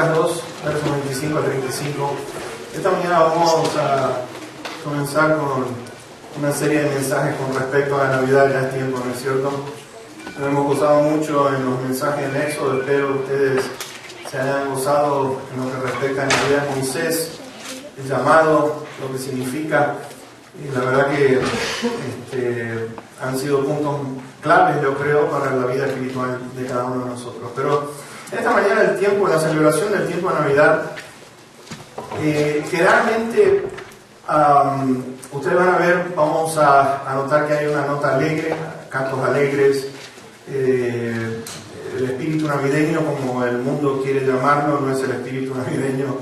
Lucas 2, versos 25 al 35. Esta mañana vamos a comenzar con una serie de mensajes con respecto a la Navidad. Ya es tiempo, ¿no es cierto? Lo hemos gozado mucho en los mensajes en Éxodo. Espero que ustedes se hayan gozado en lo que respecta a la Navidad de Moisés, el llamado, lo que significa. Y la verdad que han sido puntos claves, yo creo, para la vida espiritual de cada uno de nosotros. Pero esta mañana el tiempo, la celebración del tiempo de Navidad, generalmente ustedes van a ver, vamos a notar que hay una nota alegre, cantos alegres, el espíritu navideño, como el mundo quiere llamarlo, no es el espíritu navideño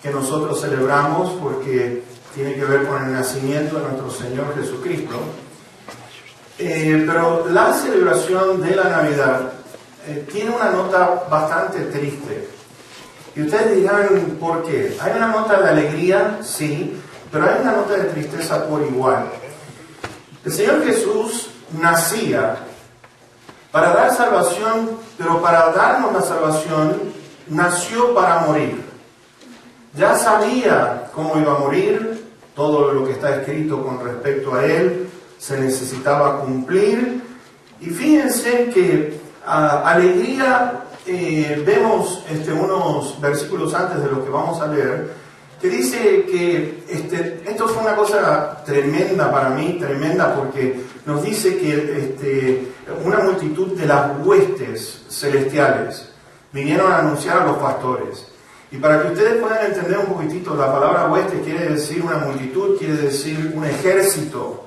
que nosotros celebramos, porque tiene que ver con el nacimiento de nuestro Señor Jesucristo. Pero la celebración de la Navidad tiene una nota bastante triste. Y ustedes dirán, ¿por qué? Hay una nota de alegría, sí, pero hay una nota de tristeza por igual. El Señor Jesús nacía para dar salvación, pero para darnos la salvación, nació para morir. Ya sabía cómo iba a morir, todo lo que está escrito con respecto a Él se necesitaba cumplir. Y fíjense que alegría, vemos unos versículos antes de lo que vamos a leer, que dice que esto fue una cosa tremenda para mí, tremenda, porque nos dice que una multitud de las huestes celestiales vinieron a anunciar a los pastores. Y para que ustedes puedan entender un poquitito, la palabra hueste quiere decir una multitud, quiere decir un ejército.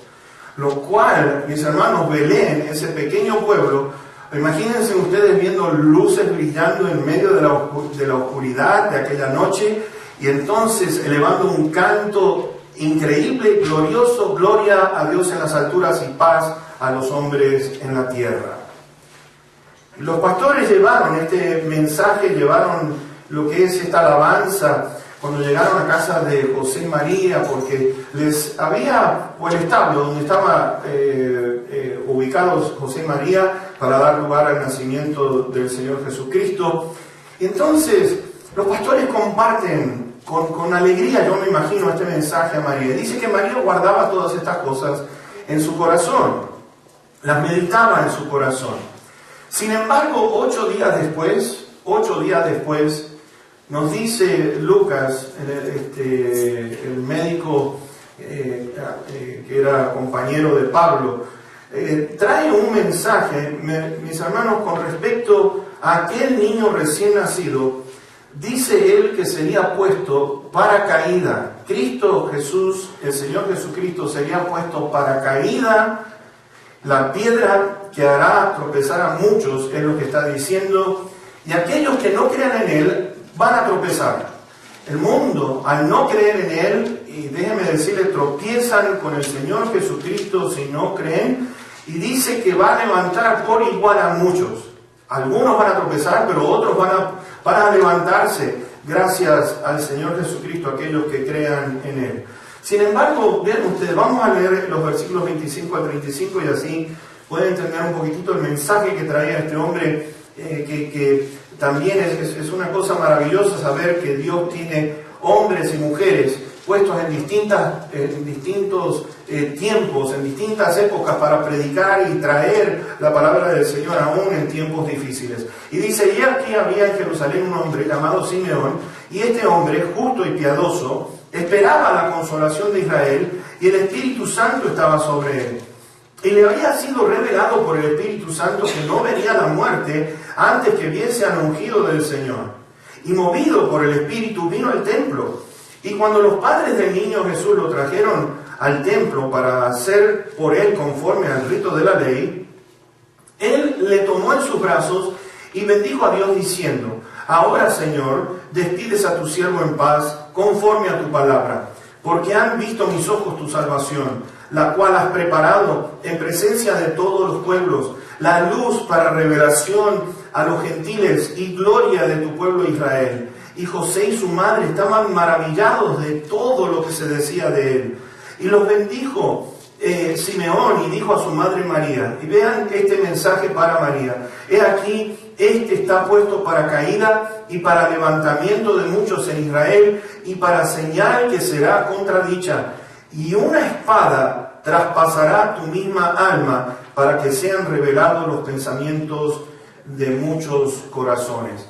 Lo cual, mis hermanos, Belén, ese pequeño pueblo, imagínense ustedes viendo luces brillando en medio de la oscuridad de aquella noche, y entonces elevando un canto increíble, glorioso, gloria a Dios en las alturas y paz a los hombres en la tierra. Los pastores llevaron este mensaje, llevaron lo que es esta alabanza cuando llegaron a casa de José y María, porque les había, o el establo donde estaban ubicados José y María, para dar lugar al nacimiento del Señor Jesucristo. Y entonces los pastores comparten con alegría, yo me imagino, este mensaje a María. Dice que María guardaba todas estas cosas en su corazón, las meditaba en su corazón. Sin embargo, 8 días después, nos dice Lucas, el médico que era compañero de Pablo, trae un mensaje, mis hermanos, con respecto a aquel niño recién nacido. Dice él que sería puesto para caída. Cristo Jesús, el Señor Jesucristo, sería puesto para caída. La piedra que hará tropezar a muchos, es lo que está diciendo, y aquellos que no crean en Él van a tropezar. El mundo, al no creer en Él, y déjenme decirle, tropiezan con el Señor Jesucristo si no creen, y dice que va a levantar por igual a muchos. Algunos van a tropezar, pero otros van a levantarse gracias al Señor Jesucristo, aquellos que crean en Él. Sin embargo, vean ustedes, vamos a leer los versículos 25 al 35 y así pueden entender un poquitito el mensaje que traía este hombre, que también es una cosa maravillosa saber que Dios tiene hombres y mujeres puestos en distintos tiempos, en distintas épocas, para predicar y traer la palabra del Señor aún en tiempos difíciles. Y dice, y aquí había en Jerusalén un hombre llamado Simeón, y este hombre, justo y piadoso, esperaba la consolación de Israel, y el Espíritu Santo estaba sobre él. Y le había sido revelado por el Espíritu Santo que no vería la muerte antes que viese al ungido del Señor. Y movido por el Espíritu vino al templo. Y cuando los padres del niño Jesús lo trajeron al templo para hacer por él conforme al rito de la ley, él le tomó en sus brazos y bendijo a Dios diciendo, ahora, Señor, despides a tu siervo en paz conforme a tu palabra, porque han visto mis ojos tu salvación, la cual has preparado en presencia de todos los pueblos, la luz para revelación a los gentiles y gloria de tu pueblo Israel. Y José y su madre estaban maravillados de todo lo que se decía de él. Y los bendijo Simeón y dijo a su madre María, y vean este mensaje para María, he aquí Este está puesto para caída y para levantamiento de muchos en Israel y para señal que será contradicha. Y una espada traspasará tu misma alma para que sean revelados los pensamientos de muchos corazones.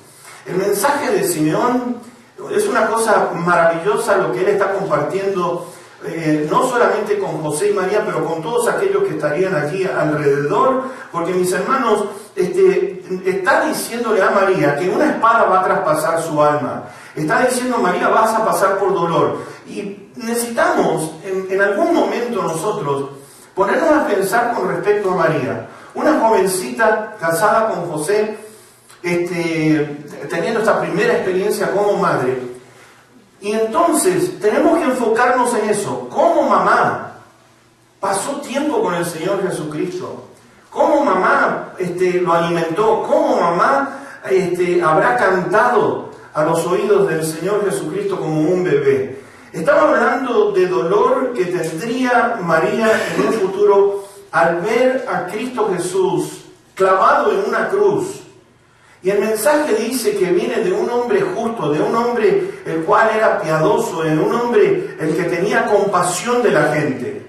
El mensaje de Simeón es una cosa maravillosa lo que él está compartiendo, no solamente con José y María, pero con todos aquellos que estarían allí alrededor, porque mis hermanos, está diciéndole a María que una espada va a traspasar su alma. Está diciendo, María, vas a pasar por dolor. Y necesitamos en algún momento nosotros ponernos a pensar con respecto a María. Una jovencita casada con José, teniendo esta primera experiencia como madre. Y entonces tenemos que enfocarnos en eso. Como mamá pasó tiempo con el Señor Jesucristo. Como mamá lo alimentó. Como mamá habrá cantado a los oídos del Señor Jesucristo como un bebé. Estaba hablando de dolor que tendría María en un futuro al ver a Cristo Jesús clavado en una cruz. Y el mensaje dice que viene de un hombre justo, de un hombre el cual era piadoso, de un hombre el que tenía compasión de la gente.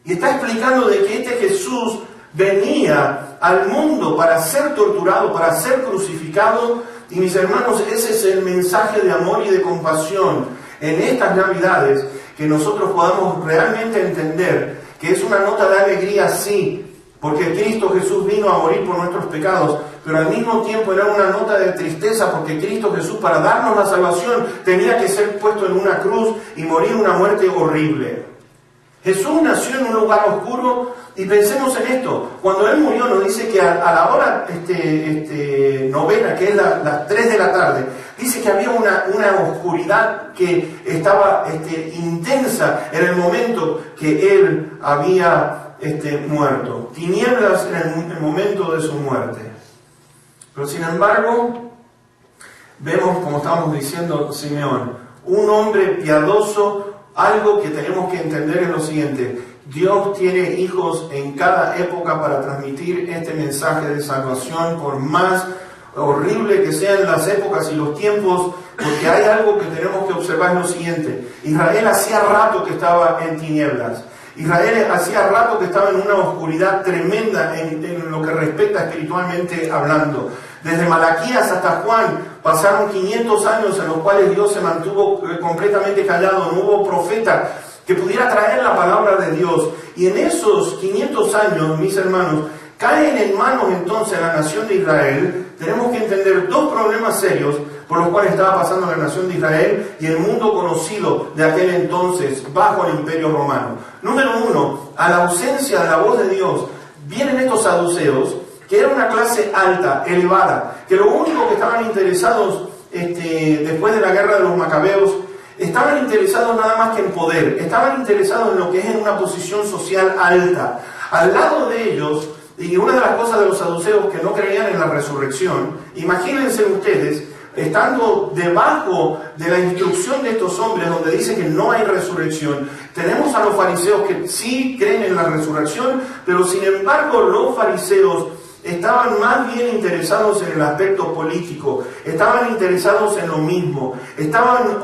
Y está explicando de que este Jesús venía al mundo para ser torturado, para ser crucificado. Y mis hermanos, ese es el mensaje de amor y de compasión en estas Navidades, que nosotros podamos realmente entender que es una nota de alegría, sí, porque Cristo Jesús vino a morir por nuestros pecados, pero al mismo tiempo era una nota de tristeza, porque Cristo Jesús, para darnos la salvación, tenía que ser puesto en una cruz y morir una muerte horrible. Jesús nació en un lugar oscuro, y pensemos en esto. Cuando Él murió, nos dice que a la hora novena, que es las 3 de la tarde, dice que había una oscuridad que estaba intensa en el momento que Él había muerto. Tinieblas en el momento de su muerte. Pero sin embargo, vemos, como estábamos diciendo, Simeón, un hombre piadoso. Algo que tenemos que entender es lo siguiente: Dios tiene hijos en cada época para transmitir este mensaje de salvación, por más horrible que sean las épocas y los tiempos, porque hay algo que tenemos que observar, es lo siguiente: Israel hacía rato que estaba en tinieblas. Israel hacía rato que estaba en una oscuridad tremenda en lo que respecta espiritualmente hablando. Desde Malaquías hasta Juan pasaron 500 años en los cuales Dios se mantuvo completamente callado. No hubo profeta que pudiera traer la palabra de Dios. Y en esos 500 años, mis hermanos, caen en manos entonces la nación de Israel. Tenemos que entender dos problemas serios por los cuales estaba pasando la nación de Israel y el mundo conocido de aquel entonces bajo el Imperio Romano. Número uno, a la ausencia de la voz de Dios, vienen estos saduceos, que era una clase alta, elevada, que lo único que estaban interesados después de la guerra de los macabeos, estaban interesados nada más que en poder, estaban interesados en lo que es en una posición social alta. Al lado de ellos, y una de las cosas de los saduceos que no creían en la resurrección, imagínense ustedes, estando debajo de la instrucción de estos hombres donde dice que no hay resurrección, tenemos a los fariseos que sí creen en la resurrección, pero sin embargo los fariseos estaban más bien interesados en el aspecto político, estaban interesados en lo mismo, estaban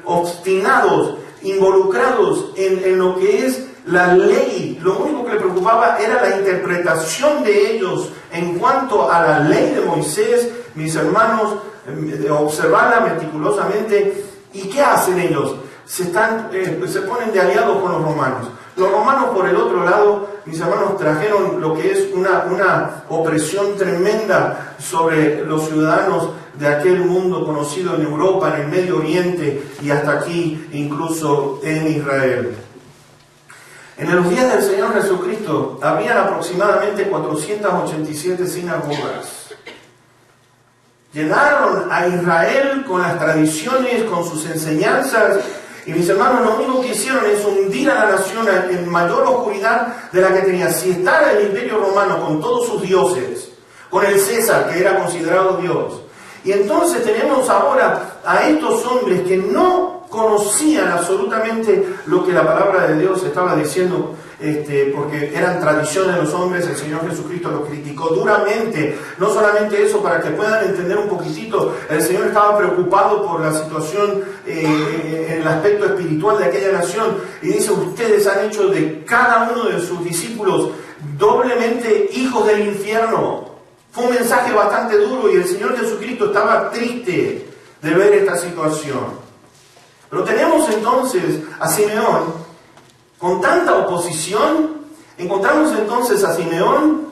obstinados, involucrados en lo que es la ley. Lo único que les preocupaba era la interpretación de ellos en cuanto a la ley de Moisés, mis hermanos, observarla meticulosamente. ¿Y qué hacen ellos? Se ponen de aliados con los romanos. Los romanos, por el otro lado, mis hermanos, trajeron lo que es una opresión tremenda sobre los ciudadanos de aquel mundo conocido en Europa, en el Medio Oriente y hasta aquí, incluso en Israel. En los días del Señor Jesucristo habían aproximadamente 487 sinagogas. Llenaron a Israel con las tradiciones, con sus enseñanzas. Y mis hermanos, lo único que hicieron es hundir a la nación en mayor oscuridad de la que tenía. Si estaba el Imperio Romano con todos sus dioses, con el César, que era considerado Dios. Y entonces tenemos ahora a estos hombres que no conocían absolutamente lo que la palabra de Dios estaba diciendo, porque eran tradiciones de los hombres. El Señor Jesucristo los criticó duramente. No solamente eso, para que puedan entender un poquitito, el Señor estaba preocupado por la situación en el aspecto espiritual de aquella nación, y dice: ustedes han hecho de cada uno de sus discípulos doblemente hijos del infierno. Fue un mensaje bastante duro, y el Señor Jesucristo estaba triste de ver esta situación. Pero tenemos entonces a Simeón con tanta oposición. Encontramos entonces a Simeón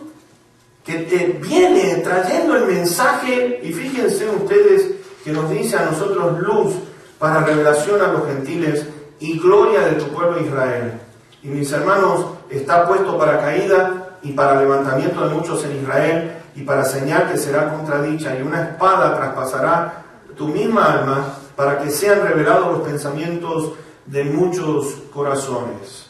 que viene trayendo el mensaje, y fíjense ustedes que nos dice a nosotros: luz para revelación a los gentiles y gloria de tu pueblo Israel. Y mis hermanos, está puesto para caída y para levantamiento de muchos en Israel, y para señal que será contradicha, y una espada traspasará tu misma alma, para que sean revelados los pensamientos de muchos corazones.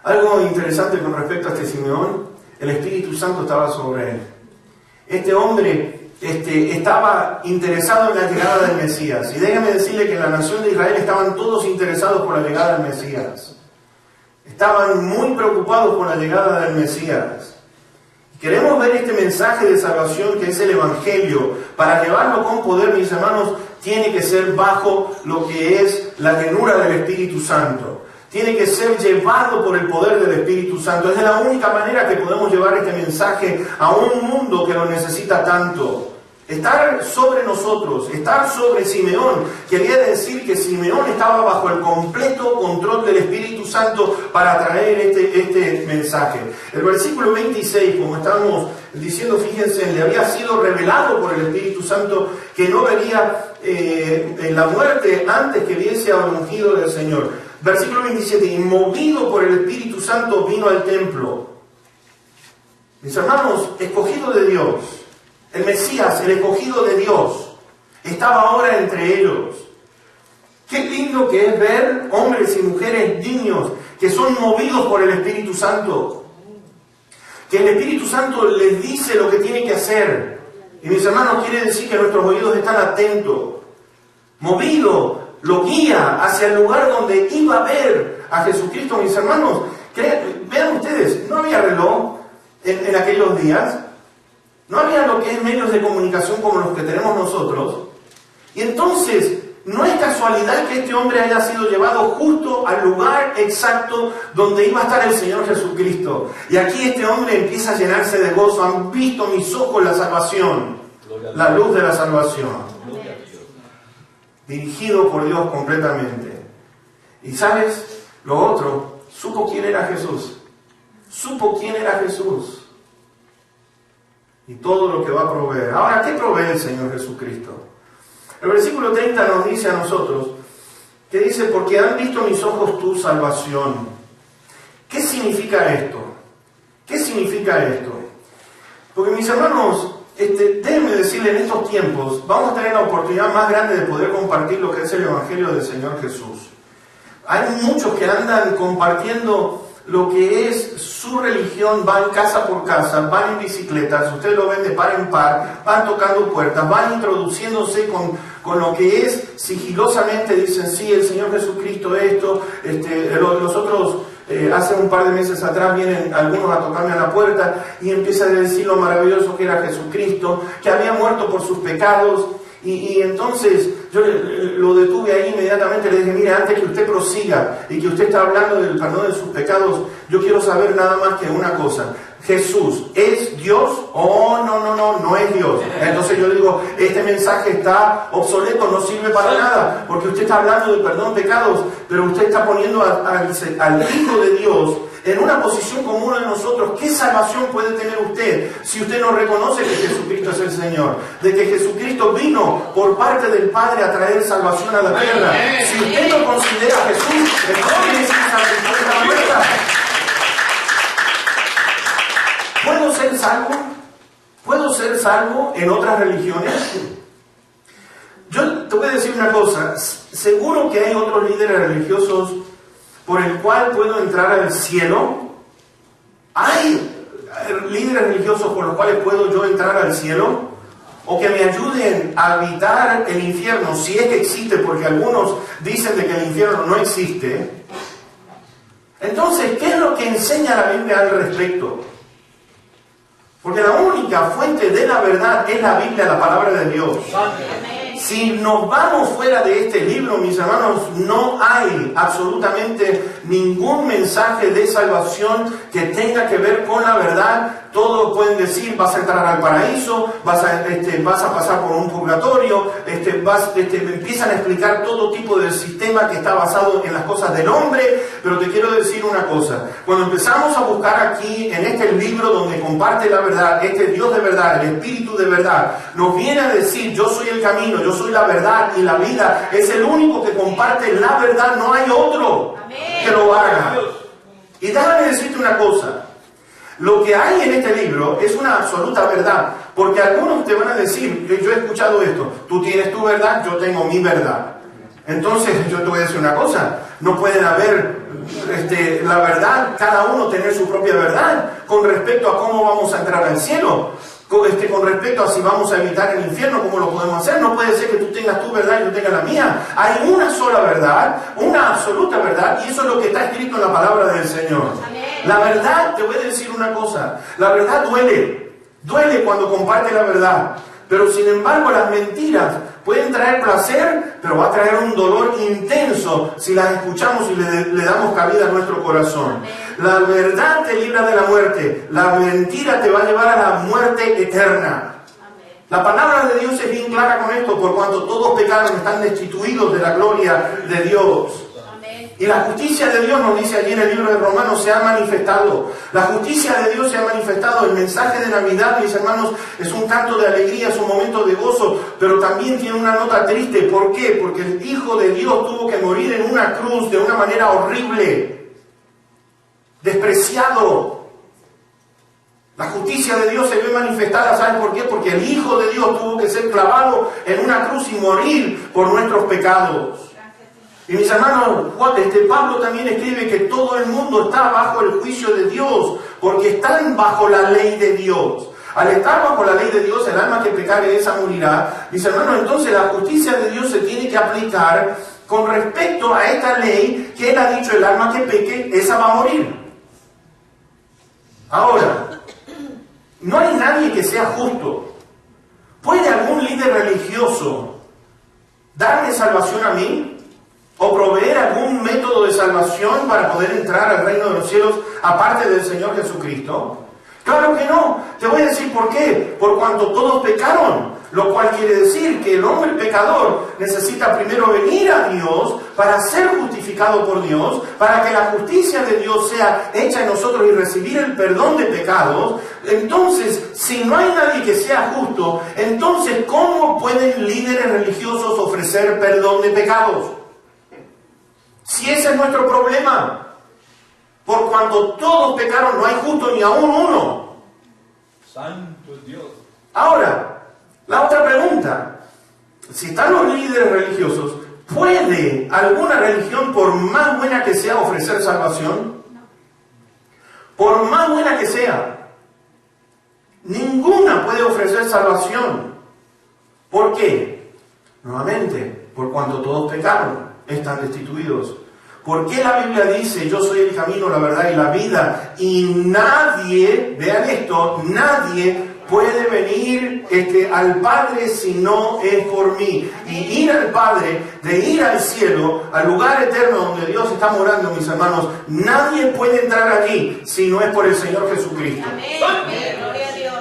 Algo interesante con respecto a este Simeón: el Espíritu Santo estaba sobre él. Este hombre estaba interesado en la llegada del Mesías. Y déjame decirle que en la nación de Israel estaban todos interesados por la llegada del Mesías. Estaban muy preocupados por la llegada del Mesías. Queremos ver este mensaje de salvación, que es el Evangelio. Para llevarlo con poder, mis hermanos, tiene que ser bajo lo que es la llenura del Espíritu Santo. Tiene que ser llevado por el poder del Espíritu Santo. Es de la única manera que podemos llevar este mensaje a un mundo que lo necesita tanto. Estar sobre nosotros, estar sobre Simeón, quería decir que Simeón estaba bajo el completo control del Espíritu Santo para traer este mensaje. El versículo 26, como estamos diciendo, fíjense, le había sido revelado por el Espíritu Santo que no vería la muerte antes que viese al ungido del Señor. Versículo 27, y movido por el Espíritu Santo vino al templo. Mis hermanos, escogido de Dios, el Mesías, el escogido de Dios, estaba ahora entre ellos. Qué lindo que es ver hombres y mujeres dignos que son movidos por el Espíritu Santo. Que el Espíritu Santo les dice lo que tienen que hacer. Y mis hermanos, quiere decir que nuestros oídos están atentos. Movido, lo guía hacia el lugar donde iba a ver a Jesucristo. Mis hermanos, vean ustedes, no había reloj en aquellos días. No había lo que es medios de comunicación como los que tenemos nosotros. Y entonces, no es casualidad que este hombre haya sido llevado justo al lugar exacto donde iba a estar el Señor Jesucristo. Y aquí este hombre empieza a llenarse de gozo. Han visto mis ojos la salvación, la luz de la salvación. Dirigido por Dios completamente. Y ¿sabes? Lo otro, supo quién era Jesús. Supo quién era Jesús. Y todo lo que va a proveer. Ahora, ¿qué provee el Señor Jesucristo? El versículo 30 nos dice a nosotros, que dice: porque han visto mis ojos tu salvación. ¿Qué significa esto? ¿Qué significa esto? Porque, mis hermanos, déjenme decirle, en estos tiempos vamos a tener la oportunidad más grande de poder compartir lo que es el Evangelio del Señor Jesús. Hay muchos que andan compartiendo lo que es su religión, van casa por casa, van en bicicletas, ustedes lo ven de par en par, van tocando puertas, van introduciéndose con lo que es sigilosamente, dicen: sí, el Señor Jesucristo esto, los otros, hace un par de meses atrás vienen algunos a tocarme a la puerta y empiezan a decir lo maravilloso que era Jesucristo, que había muerto por sus pecados. Y entonces yo lo detuve ahí inmediatamente, le dije: mire, antes que usted prosiga y que usted está hablando del perdón de sus pecados, yo quiero saber nada más que una cosa: ¿Jesús es Dios? Oh, no es Dios. Entonces yo digo: este mensaje está obsoleto, no sirve para nada, porque usted está hablando del perdón de pecados, pero usted está poniendo al Hijo de Dios en una posición como uno de nosotros. ¿Qué salvación puede tener usted si usted no reconoce que Jesucristo es el Señor? De que Jesucristo vino por parte del Padre a traer salvación a la tierra. Si usted no considera a Jesús, entonces está muerta. ¿Puedo ser salvo? ¿Puedo ser salvo en otras religiones? Yo te voy a decir una cosa. Seguro que hay otros líderes religiosos por el cual puedo entrar al cielo. Hay líderes religiosos por los cuales puedo yo entrar al cielo. o que me ayuden a evitar el infierno, si es que existe, porque algunos dicen de que el infierno no existe. Entonces, ¿qué es lo que enseña la Biblia al respecto? Porque la única fuente de la verdad es la Biblia, la palabra de Dios. Si nos vamos fuera de este libro, mis hermanos, no hay absolutamente ningún mensaje de salvación que tenga que ver con la verdad. Todos pueden decir, vas a entrar al paraíso, vas a pasar por un purgatorio, empiezan a explicar todo tipo de sistema que está basado en las cosas del hombre. Pero te quiero decir una cosa, cuando empezamos a buscar aquí, en este libro donde comparte la verdad, este Dios de verdad, el Espíritu de verdad, nos viene a decir, yo soy el camino, yo soy la verdad y la vida, es el único que comparte la verdad, no hay otro que lo haga. Y déjame decirte una cosa, lo que hay en este libro es una absoluta verdad, porque algunos te van a decir, yo he escuchado esto, tú tienes tu verdad, yo tengo mi verdad. Entonces yo te voy a decir una cosa, no pueden haber la verdad, cada uno tener su propia verdad con respecto a cómo vamos a entrar al cielo, con respecto a si vamos a evitar el infierno, cómo lo podemos hacer. No puede ser que tú tengas tu verdad y yo tenga la mía. Hay una sola verdad, una absoluta verdad, y eso es lo que está escrito en la palabra del Señor. La verdad, te voy a decir una cosa, la verdad duele cuando comparte la verdad, pero sin embargo las mentiras pueden traer placer, pero va a traer un dolor intenso si las escuchamos y le damos cabida a nuestro corazón. La verdad te libra de la muerte, la mentira te va a llevar a la muerte eterna. La palabra de Dios es bien clara con esto, por cuanto todos pecaron, están destituidos de la gloria de Dios. Y la justicia de Dios, nos dice allí en el libro de Romanos, se ha manifestado. La justicia de Dios se ha manifestado. El mensaje de Navidad, mis hermanos, es un canto de alegría, es un momento de gozo, pero también tiene una nota triste. ¿Por qué? Porque el Hijo de Dios tuvo que morir en una cruz de una manera horrible, despreciado. La justicia de Dios se ve manifestada, ¿saben por qué? Porque el Hijo de Dios tuvo que ser clavado en una cruz y morir por nuestros pecados. Y mis hermanos, Pablo también escribe que todo el mundo está bajo el juicio de Dios, porque están bajo la ley de Dios. Al estar bajo la ley de Dios, el alma que pecare, esa morirá. Mis hermanos, entonces la justicia de Dios se tiene que aplicar con respecto a esta ley que él ha dicho, el alma que peque, esa va a morir. Ahora, no hay nadie que sea justo. ¿Puede algún líder religioso darme salvación a mí? ¿O proveer algún método de salvación para poder entrar al reino de los cielos aparte del Señor Jesucristo? Claro que no. Te voy a decir por qué. Por cuanto todos pecaron. Lo cual quiere decir que el hombre pecador necesita primero venir a Dios para ser justificado por Dios, para que la justicia de Dios sea hecha en nosotros y recibir el perdón de pecados. Entonces, si no hay nadie que sea justo, entonces ¿cómo pueden líderes religiosos ofrecer perdón de pecados? Si ese es nuestro problema, por cuanto todos pecaron, no hay justo ni aún uno. Santo Dios. Ahora, la otra pregunta, si están los líderes religiosos, ¿puede alguna religión, por más buena que sea, ofrecer salvación? Por más buena que sea, ninguna puede ofrecer salvación. ¿Por qué? Nuevamente, por cuanto todos pecaron, están destituidos. ¿Por qué la Biblia dice, yo soy el camino, la verdad y la vida? Y nadie, vean esto, nadie puede venir al Padre si no es por mí. Y ir al Padre, de ir al cielo, al lugar eterno donde Dios está morando, mis hermanos, nadie puede entrar allí si no es por el Señor Jesucristo. Amén. Amén. Gloria a Dios.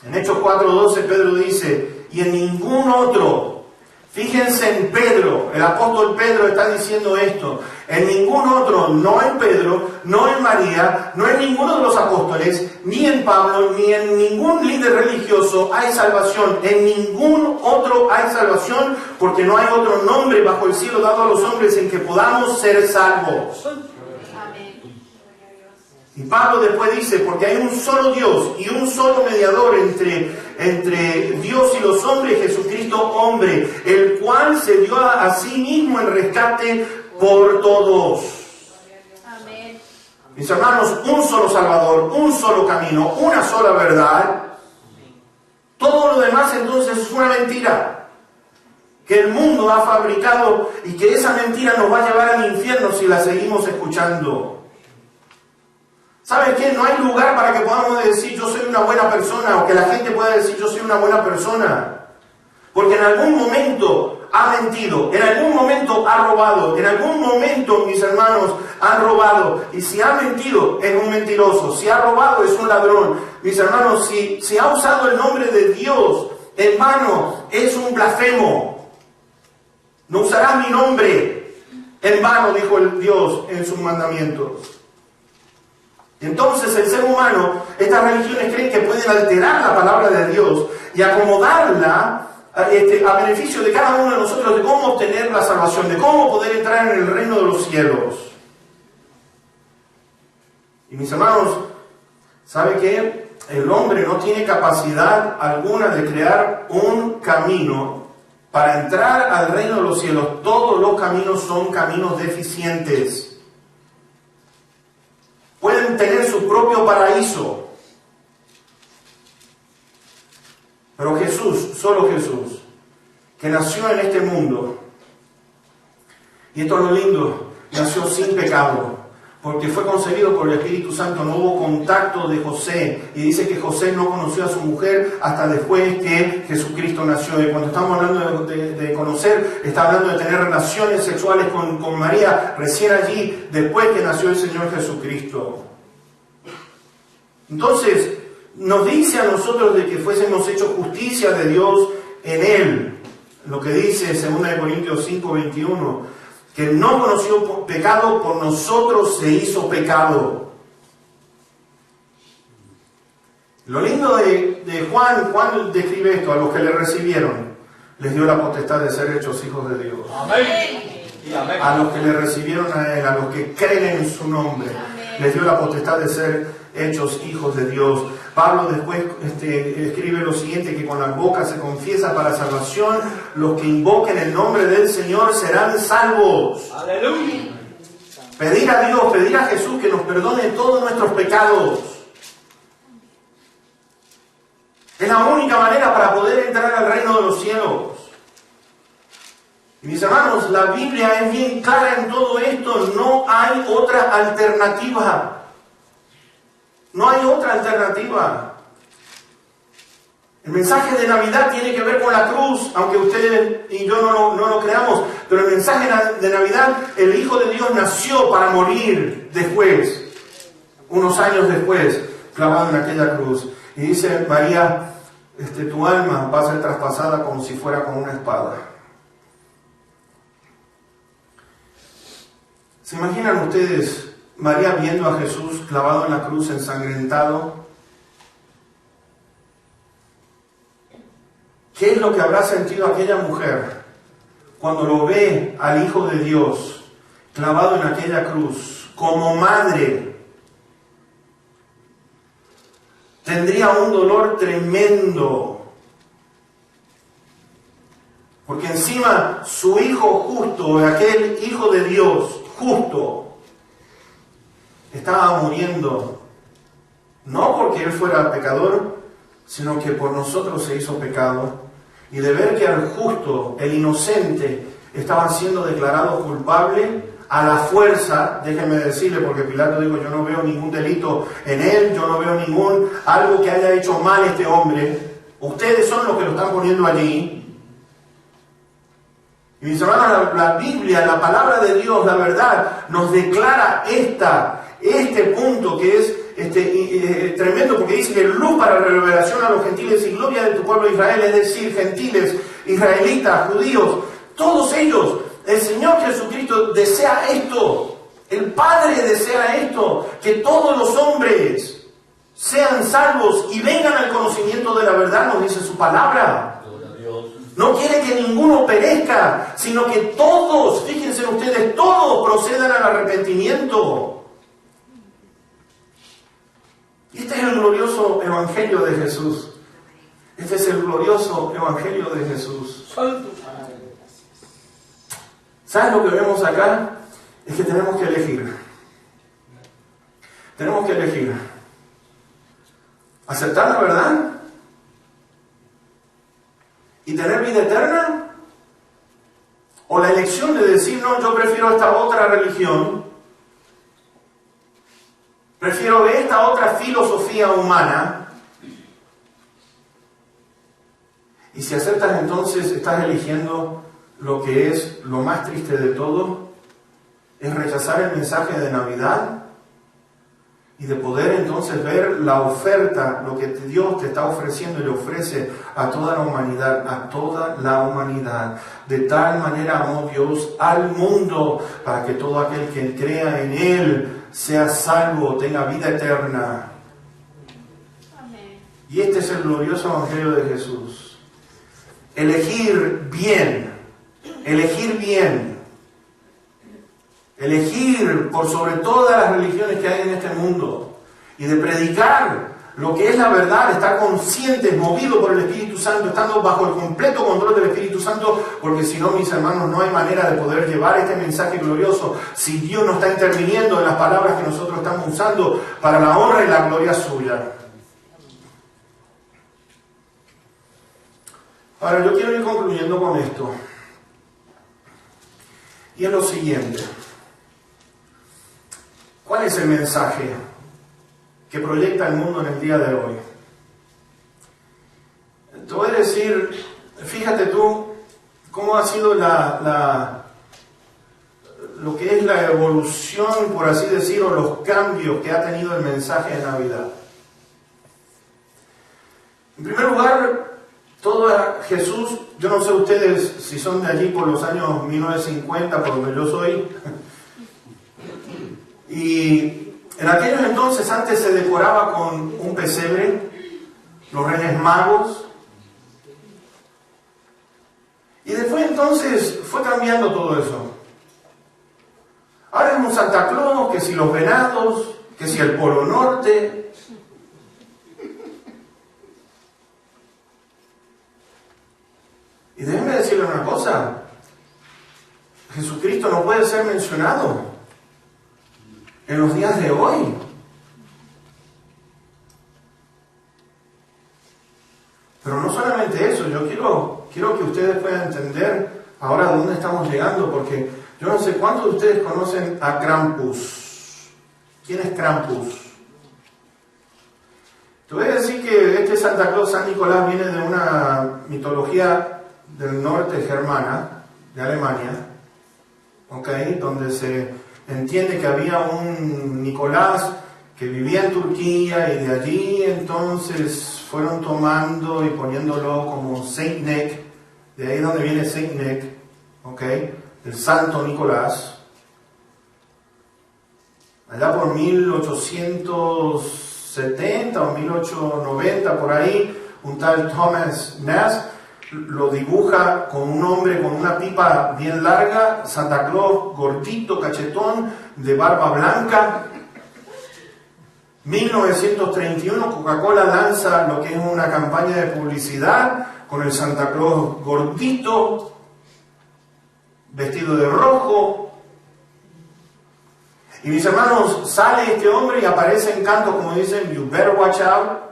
En Hechos 4:12 Pedro dice, y en ningún otro. Fíjense en Pedro, el apóstol Pedro está diciendo esto. En ningún otro, no en Pedro, no en María, no en ninguno de los apóstoles, ni en Pablo, ni en ningún líder religioso hay salvación. En ningún otro hay salvación, porque no hay otro nombre bajo el cielo dado a los hombres en que podamos ser salvos. Y Pablo después dice, porque hay un solo Dios y un solo mediador entre Dios y los hombres, Jesucristo hombre, el cual se dio a sí mismo en rescate por todos. Amén. Mis hermanos, un solo Salvador, un solo camino, una sola verdad. todo lo demás entonces es una mentira que el mundo ha fabricado y que esa mentira nos va a llevar al infierno si la seguimos escuchando. ¿Sabes qué? No hay lugar para que podamos decir yo soy una buena persona o que la gente pueda decir yo soy una buena persona. Porque en algún momento ha mentido, en algún momento ha robado, en algún momento, mis hermanos, han robado. Y si ha mentido, es un mentiroso. Si ha robado, es un ladrón. Mis hermanos, si ha usado el nombre de Dios en vano, es un blasfemo. No usarás mi nombre en vano, dijo el Dios en sus mandamientos. Entonces el ser humano, estas religiones creen que pueden alterar la palabra de Dios y acomodarla a beneficio de cada uno de nosotros, de cómo obtener la salvación, de cómo poder entrar en el reino de los cielos. Y mis hermanos, ¿sabe qué? El hombre no tiene capacidad alguna de crear un camino para entrar al reino de los cielos. Todos los caminos son caminos deficientes. Pueden tener su propio paraíso. Pero Jesús, solo Jesús, que nació en este mundo, y esto es lo lindo, nació sin pecado, porque fue concebido por el Espíritu Santo, no hubo contacto de José, y dice que José no conoció a su mujer hasta después que Jesucristo nació. Y cuando estamos hablando de conocer, está hablando de tener relaciones sexuales con María, recién allí, después que nació el Señor Jesucristo. Entonces, nos dice a nosotros de que fuésemos hechos justicia de Dios en Él. Lo que dice 2 Corintios 5:21, que no conoció pecado, por nosotros se hizo pecado. Lo lindo de Juan, cuando describe esto, a los que le recibieron, les dio la potestad de ser hechos hijos de Dios. Amén. Y amén. A los que le recibieron a Él, a los que creen en su nombre, les dio la potestad de ser hechos hijos de Dios. Pablo después escribe lo siguiente, que con la boca se confiesa para salvación, los que invoquen el nombre del Señor serán salvos. Aleluya. Pedir a Dios, pedir a Jesús que nos perdone todos nuestros pecados. Es la única manera para poder entrar al reino de los cielos. Y mis hermanos, la Biblia es bien clara en todo esto, no hay otra alternativa. No hay otra alternativa. El mensaje de Navidad tiene que ver con la cruz, aunque ustedes y yo no lo creamos, pero el mensaje de Navidad, el Hijo de Dios nació para morir después, unos años después, clavado en aquella cruz. Y dice María, tu alma va a ser traspasada como si fuera con una espada. ¿Se imaginan ustedes María viendo a Jesús clavado en la cruz, ensangrentado? ¿Qué es lo que habrá sentido aquella mujer cuando lo ve al Hijo de Dios clavado en aquella cruz? Como madre, tendría un dolor tremendo, porque encima su hijo justo, aquel Hijo de Dios justo, estaba muriendo, no porque él fuera pecador, sino que por nosotros se hizo pecado. Y de ver que el justo, el inocente, estaba siendo declarado culpable a la fuerza, déjenme decirle, porque Pilato dijo, yo no veo ningún delito en él, yo no veo algo que haya hecho mal este hombre, ustedes son los que lo están poniendo allí. Y mis hermanos, la Biblia, la palabra de Dios, la verdad, nos declara este punto que es tremendo, porque dice que luz para revelación a los gentiles y gloria de tu pueblo Israel, es decir, gentiles, israelitas, judíos, todos ellos. El Señor Jesucristo desea esto, el Padre desea esto, que todos los hombres sean salvos y vengan al conocimiento de la verdad, nos dice su palabra. No quiere que ninguno perezca, sino que todos, fíjense ustedes, todos procedan al arrepentimiento. Este es el glorioso Evangelio de Jesús. Este es el glorioso Evangelio de Jesús. ¿Sabes lo que vemos acá? Es que tenemos que elegir. Tenemos que elegir. ¿Aceptar la verdad? y tener vida eterna? ¿O la elección de decir, no, yo prefiero esta otra religión, prefiero esta otra filosofía humana? Y si aceptas, entonces estás eligiendo lo que es lo más triste de todo, es rechazar el mensaje de Navidad y de poder entonces ver la oferta, lo que Dios te está ofreciendo y le ofrece a toda la humanidad. De tal manera amó Dios al mundo para que todo aquel que crea en Él sea salvo, tenga vida eterna. Amén. Y este es el glorioso Evangelio de Jesús. Elegir bien, elegir por sobre todas las religiones que hay en este mundo y de predicar lo que es la verdad, estar conscientes, movidos por el Espíritu Santo, estando bajo el completo control del Espíritu Santo, porque si no, mis hermanos, no hay manera de poder llevar este mensaje glorioso si Dios no está interviniendo en las palabras que nosotros estamos usando para la honra y la gloria suya. Ahora, yo quiero ir concluyendo con esto. Y es lo siguiente. ¿Cuál es el mensaje que proyecta el mundo en el día de hoy? Te voy a decir, fíjate tú, cómo ha sido lo que es la evolución, por así decirlo, los cambios que ha tenido el mensaje de Navidad. En primer lugar, Jesús, yo no sé ustedes si son de allí por los años 1950, por donde yo soy, y en aquellos entonces antes se decoraba con un pesebre, los Reyes Magos, y después entonces fue cambiando todo eso. Ahora es un Santa Claus, que si los venados, que si el Polo Norte. Y déjenme decirle una cosa, Jesucristo no puede ser mencionado en los días de hoy. Pero no solamente eso, yo quiero que ustedes puedan entender ahora a dónde estamos llegando, porque yo no sé cuántos de ustedes conocen a Krampus. ¿Quién es Krampus? Te voy a decir que este Santa Claus, San Nicolás, viene de una mitología del norte germana, de Alemania, ¿okay? Donde se entiende que había un Nicolás que vivía en Turquía y de allí entonces fueron tomando y poniéndolo como Saint Nick, de ahí donde viene Saint Nick, ¿okay? El Santo Nicolás. Allá por 1870 o 1890, por ahí, un tal Thomas Nast lo dibuja con un hombre con una pipa bien larga, Santa Claus gordito, cachetón, de barba blanca. 1931 Coca-Cola lanza lo que es una campaña de publicidad con el Santa Claus gordito, vestido de rojo. Y mis hermanos, sale este hombre y aparece en canto, como dicen, you better watch out.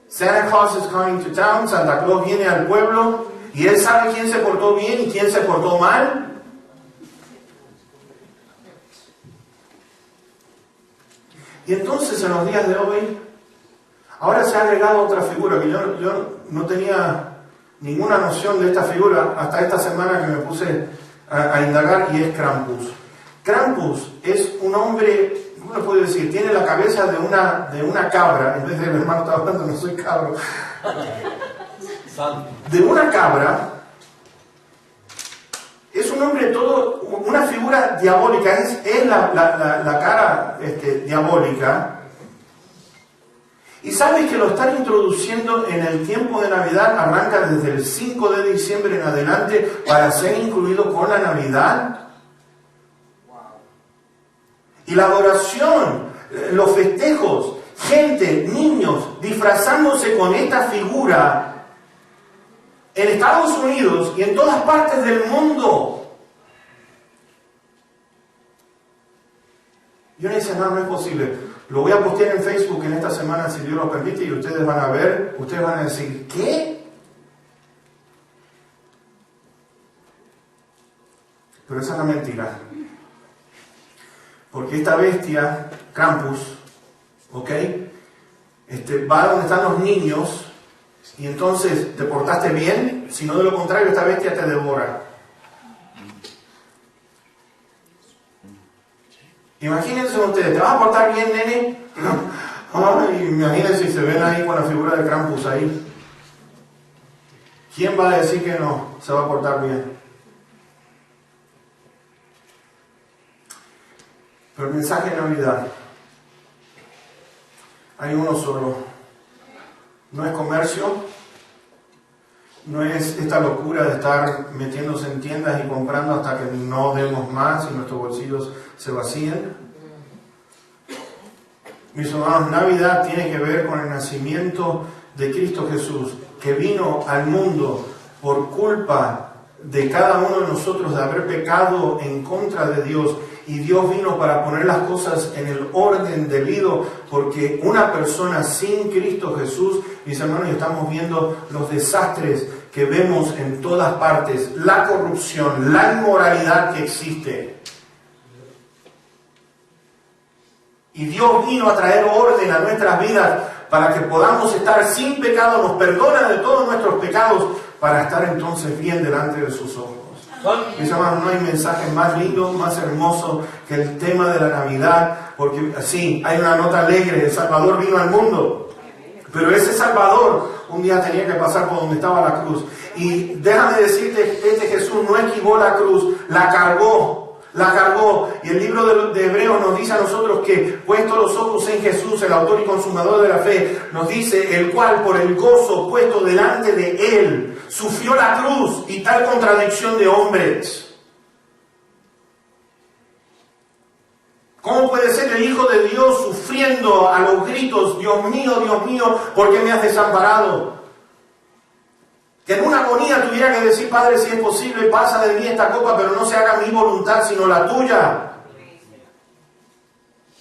Santa Claus is coming to town, Santa Claus viene al pueblo y él sabe quién se portó bien y quién se portó mal. Y entonces en los días de hoy, ahora se ha agregado otra figura que yo no tenía ninguna noción de esta figura hasta esta semana que me puse a indagar, y es Krampus. Krampus es un hombre, ¿cómo le puedo decir? Tiene la cabeza de una cabra, en vez de mi hermano estaba hablando, no soy cabro. De una cabra. Es un hombre todo, una figura diabólica, es la cara diabólica. Y sabes que lo están introduciendo en el tiempo de Navidad, arranca desde el 5 de diciembre en adelante para ser incluido con la Navidad. Y la adoración, los festejos, gente, niños, disfrazándose con esta figura en Estados Unidos y en todas partes del mundo. Yo le dije, no es posible. Lo voy a postear en Facebook en esta semana, si Dios lo permite, y ustedes van a ver, ustedes van a decir, ¿qué? Pero esa es la mentira. Porque esta bestia, Krampus, ¿ok? Va donde están los niños y entonces te portaste bien, si no de lo contrario esta bestia te devora. Imagínense ustedes, ¿te vas a portar bien, nene? Ay, imagínense si se ven ahí con la figura de Krampus ahí. ¿Quién va a decir que no se va a portar bien? Pero el mensaje de Navidad, hay uno solo. No es comercio, no es esta locura de estar metiéndose en tiendas y comprando hasta que no demos más y nuestros bolsillos se vacíen. Mis hermanos, Navidad tiene que ver con el nacimiento de Cristo Jesús, que vino al mundo por culpa de cada uno de nosotros de haber pecado en contra de Dios. Y Dios vino para poner las cosas en el orden debido, porque una persona sin Cristo Jesús, mis hermanos, estamos viendo los desastres que vemos en todas partes, la corrupción, la inmoralidad que existe. Y Dios vino a traer orden a nuestras vidas para que podamos estar sin pecado, nos perdona de todos nuestros pecados, para estar entonces bien delante de sus ojos. Mis hermanos, no hay mensaje más lindo, más hermoso que el tema de la Navidad, porque sí, hay una nota alegre, el Salvador vino al mundo, pero ese Salvador un día tenía que pasar por donde estaba la cruz. Y déjame decirte, Jesús no esquivó la cruz, la cargó. Y el libro de Hebreos nos dice a nosotros que, puestos los ojos en Jesús, el autor y consumador de la fe, nos dice, el cual por el gozo puesto delante de él, sufrió la cruz y tal contradicción de hombres. ¿Cómo puede ser el Hijo de Dios sufriendo a los gritos, Dios mío, ¿por qué me has desamparado? Que en una agonía tuviera que decir, Padre, si es posible, pasa de mí esta copa, pero no se haga mi voluntad, sino la tuya.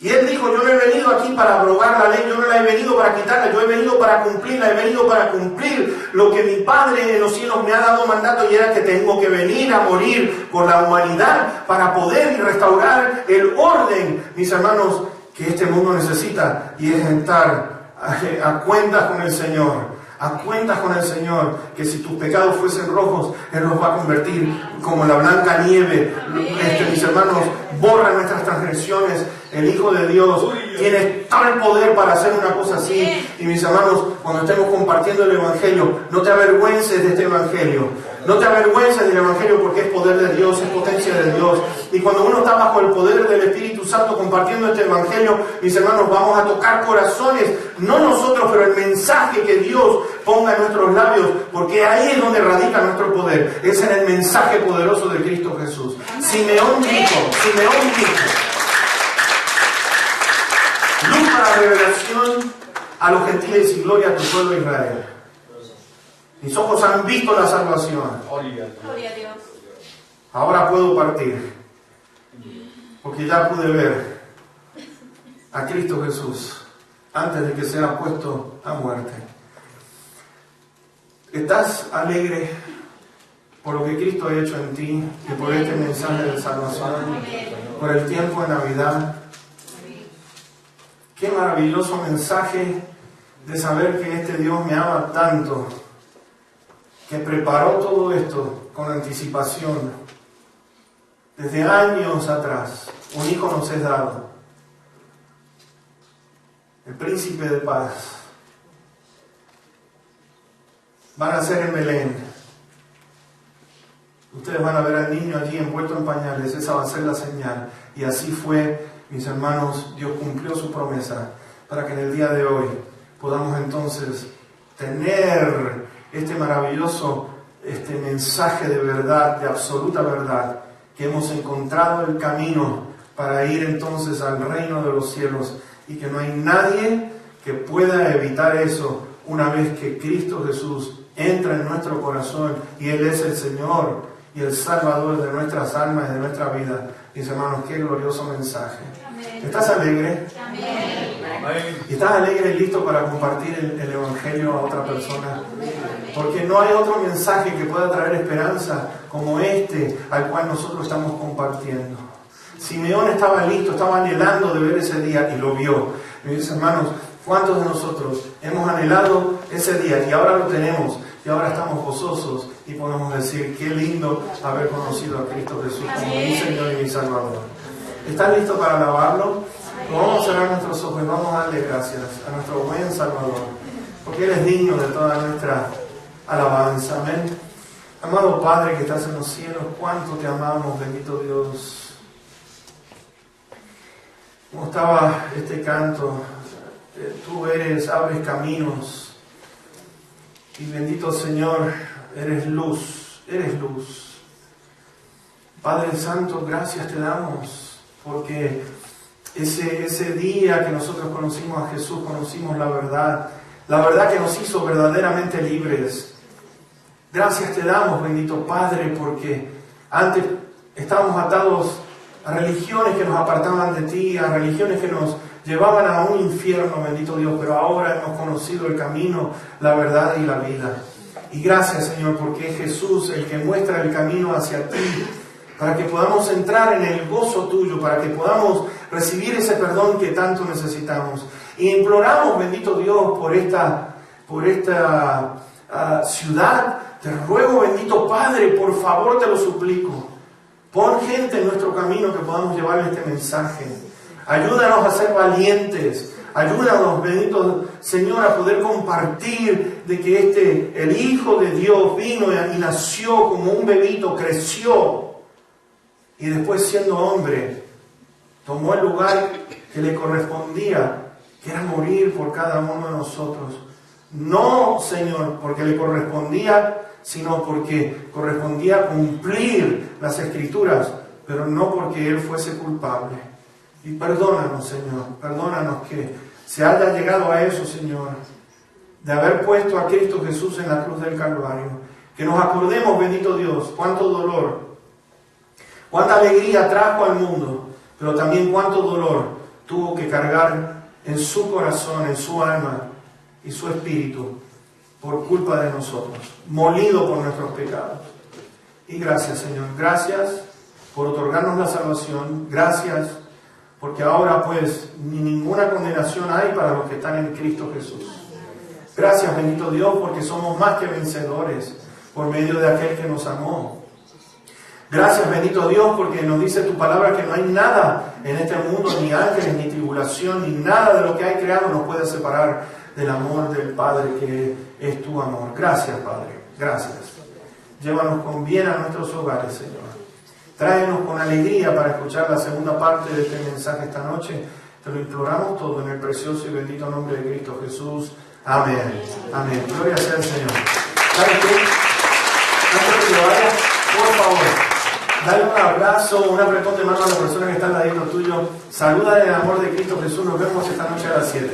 Y Él dijo, yo no he venido aquí para abrogar la ley, yo no la he venido para quitarla, yo he venido para cumplirla, he venido para cumplir lo que mi Padre en los cielos me ha dado mandato, y era que tengo que venir a morir por la humanidad para poder restaurar el orden, mis hermanos, que este mundo necesita, y es estar a cuentas con el Señor. A cuentas con el Señor, que si tus pecados fuesen rojos, Él los va a convertir como la blanca nieve. Mis hermanos, borra nuestras transgresiones. El Hijo de Dios tiene tal poder para hacer una cosa así. Y mis hermanos, cuando estemos compartiendo el Evangelio, no te avergüences de este Evangelio. No te avergüences del Evangelio, porque es poder de Dios, es potencia de Dios. Y cuando uno está bajo el poder del Espíritu Santo compartiendo este Evangelio, mis hermanos, vamos a tocar corazones, no nosotros, pero el mensaje que Dios ponga en nuestros labios, porque ahí es donde radica nuestro poder, es en el mensaje poderoso de Cristo Jesús. Simeón dijo, luz para revelación a los gentiles y gloria a tu pueblo Israel. Mis ojos han visto la salvación. Gloria a Dios. Ahora puedo partir, porque ya pude ver a Cristo Jesús antes de que sea puesto a muerte. ¿Estás alegre por lo que Cristo ha hecho en ti y por este mensaje de salvación, por el tiempo de Navidad? Qué maravilloso mensaje de saber que este Dios me ama tanto, que preparó todo esto con anticipación. Desde años atrás, un hijo nos es dado, el príncipe de paz. Van a ser en Belén. Ustedes van a ver al niño allí envuelto en pañales, esa va a ser la señal. Y así fue, mis hermanos, Dios cumplió su promesa para que en el día de hoy podamos entonces tener este maravilloso mensaje de verdad, de absoluta verdad, que hemos encontrado el camino para ir entonces al reino de los cielos, y que no hay nadie que pueda evitar eso una vez que Cristo Jesús entra en nuestro corazón y Él es el Señor y el Salvador de nuestras almas y de nuestra vida. Mis hermanos, qué glorioso mensaje. Amén. ¿Estás alegre? Amén. ¿Estás alegre y listo para compartir el Evangelio a otra persona? Amén. Porque no hay otro mensaje que pueda traer esperanza como este al cual nosotros estamos compartiendo. Simeón estaba listo, estaba anhelando de ver ese día y lo vio. Mis hermanos, ¿cuántos de nosotros hemos anhelado ese día y ahora lo tenemos? Y ahora estamos gozosos y podemos decir, qué lindo haber conocido a Cristo Jesús como mi Señor y mi Salvador. ¿Estás listo para alabarlo? Vamos a cerrar nuestros ojos y vamos a darle gracias a nuestro buen Salvador, porque Él es digno de toda nuestra alabanza. Amén. Amado Padre que estás en los cielos, cuánto te amamos, bendito Dios. Como estaba este canto, tú abres caminos. Y bendito Señor, eres luz. Padre Santo, gracias te damos, porque ese día que nosotros conocimos a Jesús, conocimos la verdad que nos hizo verdaderamente libres. Gracias te damos, bendito Padre, porque antes estábamos atados a religiones que nos apartaban de ti, a religiones que nos llevaban a un infierno, bendito Dios, pero ahora hemos conocido el camino, la verdad y la vida. Y gracias, Señor, porque es Jesús el que muestra el camino hacia ti, para que podamos entrar en el gozo tuyo, para que podamos recibir ese perdón que tanto necesitamos. Y imploramos, bendito Dios, por esta ciudad. Te ruego, bendito Padre, por favor te lo suplico. Pon gente en nuestro camino que podamos llevar este mensaje. Ayúdanos a ser valientes. Ayúdanos, bendito Señor, a poder compartir de que el Hijo de Dios vino y nació como un bebito, creció. Y después, siendo hombre, tomó el lugar que le correspondía, que era morir por cada uno de nosotros. No, Señor, porque le correspondía, sino porque correspondía cumplir las Escrituras, pero no porque Él fuese culpable. Y perdónanos, Señor, perdónanos que se haya llegado a eso, Señor, de haber puesto a Cristo Jesús en la cruz del Calvario. Que nos acordemos, bendito Dios, cuánto dolor, cuánta alegría trajo al mundo, pero también cuánto dolor tuvo que cargar en su corazón, en su alma y su espíritu, por culpa de nosotros, molido por nuestros pecados. Y gracias, Señor, gracias por otorgarnos la salvación, gracias porque ahora pues ni ninguna condenación hay para los que están en Cristo Jesús. Gracias, bendito Dios, porque somos más que vencedores por medio de aquel que nos amó. Gracias, bendito Dios, porque nos dice tu palabra que no hay nada en este mundo, ni ángeles, ni tribulación, ni nada de lo que hay creado nos puede separar del amor del Padre que es tu amor. Gracias, Padre, gracias. Llévanos con bien a nuestros hogares, Señor. Tráenos con alegría para escuchar la segunda parte de este mensaje esta noche. Te lo imploramos todo en el precioso y bendito nombre de Cristo Jesús. Amén. Amén. Gloria sea al Señor. ¿Sabes qué? Antes de que vayas, por favor, dale un abrazo, un apretón de mano a la persona que está al ladito tuyo. Salúdale el amor de Cristo Jesús. Nos vemos esta noche a las 7.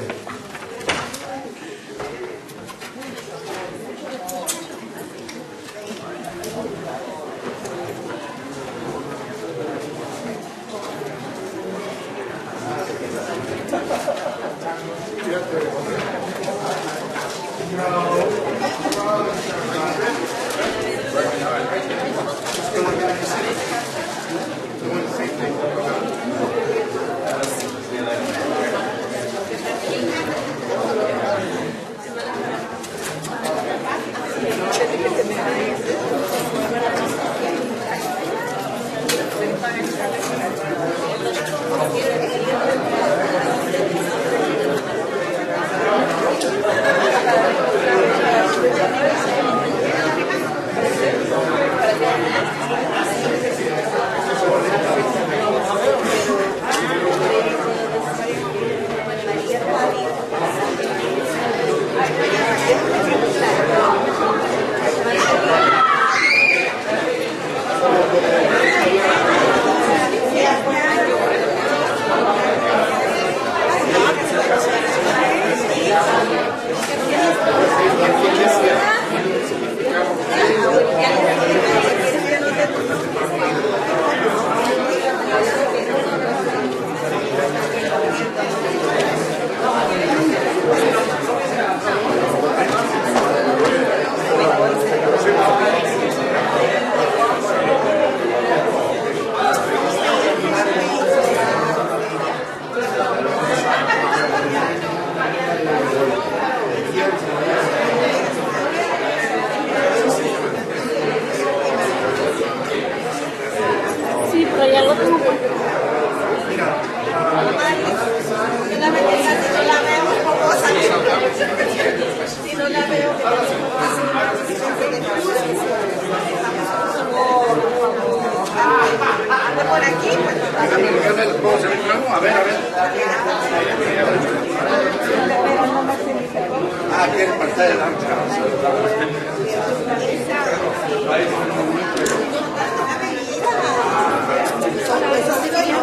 Pero ya lo tengo por Una vez que si no la veo, como si no la veo, ande por aquí. A ver. Ah, aquí en pantalla de Eso digo yo.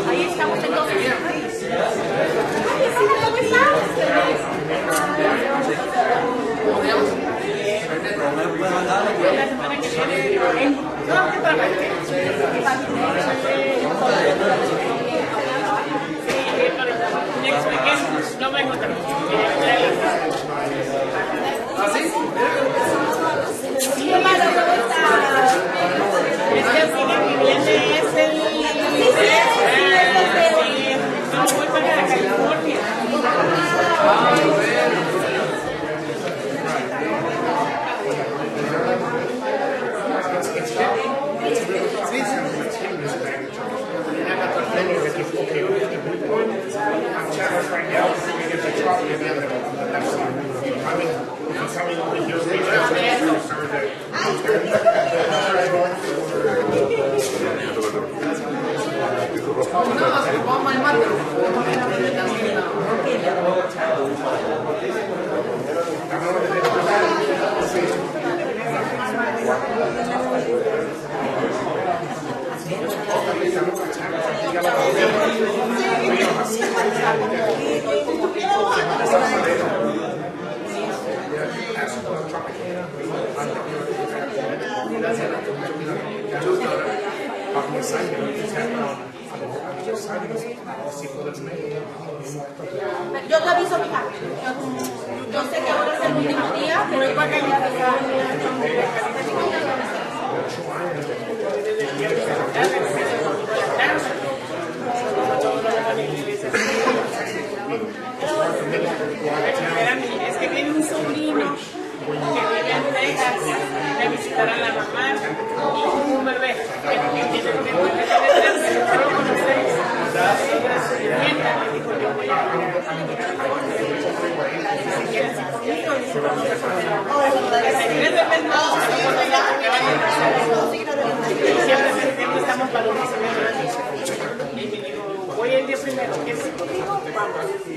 Ahí estamos entonces. No me gusta. ¿Así? Sí, hermano, ¿cómo está? Es que el que viene es el... No, voy para California. Yo te aviso, mija. Yo sé que ahora es el último día, pero es para Es que viene un sobrino que vive en Texas a visitar a la mamá y un bebé que tiene siempre estamos para los voy a ir primero, ¿qué es contigo? Vamos. Sí.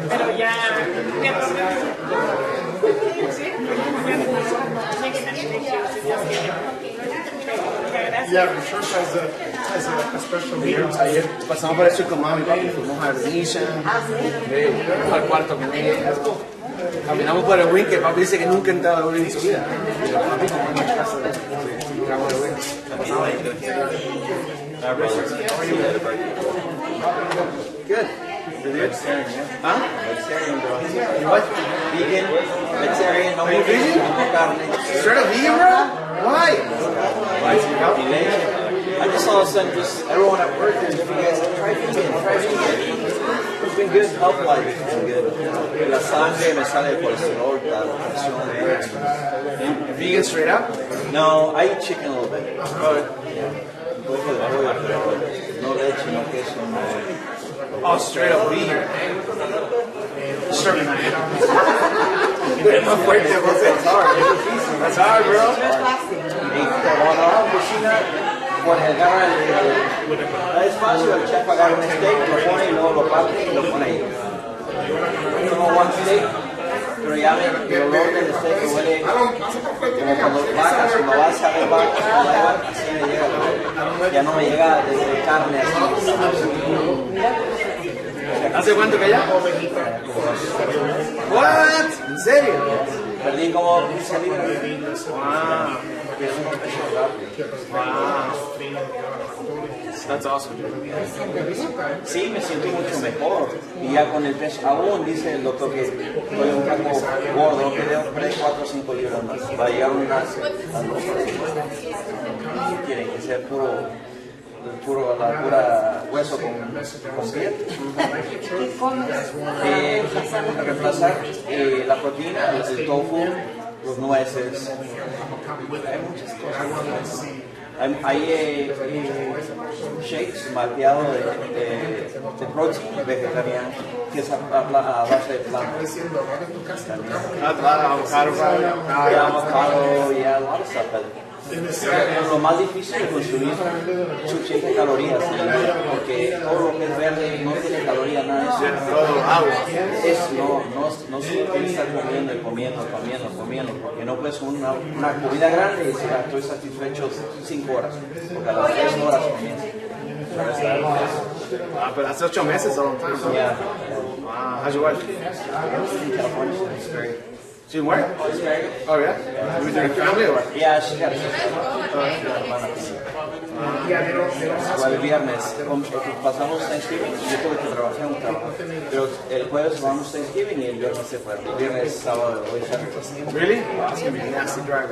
Pero ya Yeah, the church has a special meeting. Ayer pasamos por el circo mami, papi, fuimos a Arnisha, al cuarto con ella. Caminamos por el Wink, que papi dice que nunca ha entrado al Wink en su vida. Pero papi, como en la casa de entramos al Wink. Good. Vegetarian, yeah. Huh? Vegetarian, bro. You what? Vegan, vegetarian, no meat, no carne. Straight up vegan, bro? Why? I just all of a sudden just everyone at work is you guys try vegan, try vegan. It's been good health-wise. It's been good. La sangre me sale el colesterol, la presión. Vegan straight up? No, I eat chicken a little bit. Yeah. Un poco de pollo, pero no leche, no queso, no. Oh, straight up vegan. Más fuerte, that's hard. That's hard, bro. Es fácil, el chef agarra un steak, lo pone y luego lo parte y lo pone ahí. Como one steak, pero ya el olor del steak huele como cuando vacas, cuando vas a ver vacas, así me llega. Ya no me llega de carne así. ¿Hace cuánto que ya? What? ¿En serio? Perdí como 15 libras. Wow. Wow. That's awesome. Sí, me siento mucho mejor. Y ya con el peso, aún dice el doctor que estoy un poco gordo, que debo perder 4 o 5 libras más. Va a llegar una quieren que sea la pura hueso con piel. Reemplazar la proteína, el tofu, los nueces. Hay muchas cosas. Hay shakes malteados de proteína vegetariano, que es a base de plantas. Avocado, yeah, a lot of stuff. Lo más difícil de consumir su shake de calorías, porque todo lo que es verde no tiene calorías, nada de eso. Todo agua. No se puede estar comiendo y comiendo, porque no puedes una comida grande y decir, estoy satisfecho 5 horas, porque a las 3 horas comienza. Pero hace 8 meses o yeah. Wow, how's your wife? In California, it's great. She work? Oh yeah? You were doing family or what? Yeah, she got a sister. El viernes pasamos Thanksgiving y yo tuve que trabajar un trabajo. Pero el jueves vamos Thanksgiving y el viernes se fue. El viernes, sábado, hoy sábado. Really? Wow, it's gonna be a nasty drive.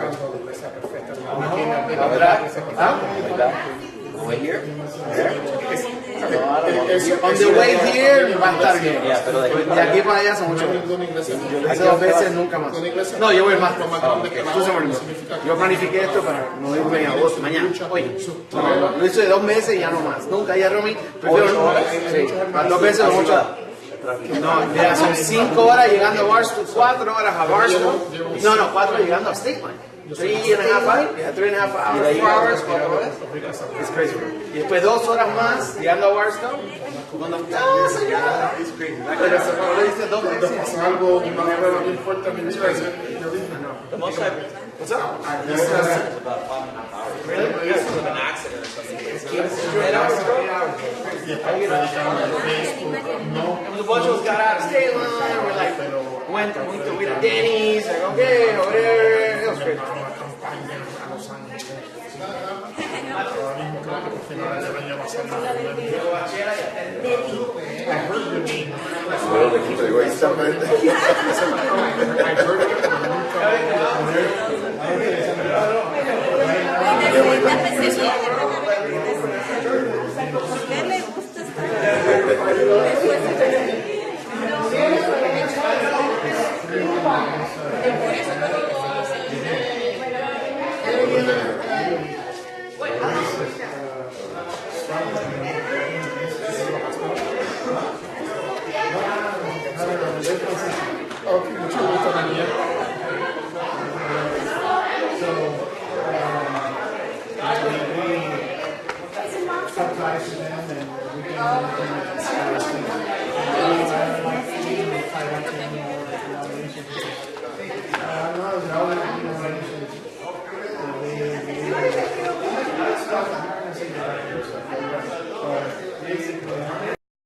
Way here? On the way here va a estar bien. De aquí para allá son mucho. Hace 2 veces nunca más. No, yo voy más. Yo planifiqué esto para no irme en agosto, mañana. Hoy. Lo hice de 2 meses y ya no más. Nunca, ya Romy. Prefiero no. Sí, para 2 veces o mucho. No, ya son 5 horas llegando a Barstow, 4 horas a Barstow. No, 4 llegando a State Line. 3.5 hours, 4 hours, 4 horas. It's crazy, bro. Y después 2 horas más llegando a Barstow. Cuando it's crazy. Lo hice 2 veces. Algo de manera muy fuerte a mi vida. What's up? Really? This was an accident or something. It was a bunch of us got out of State Line. We're like, went to Denny's. Like, okay, over there. It was crazy. No,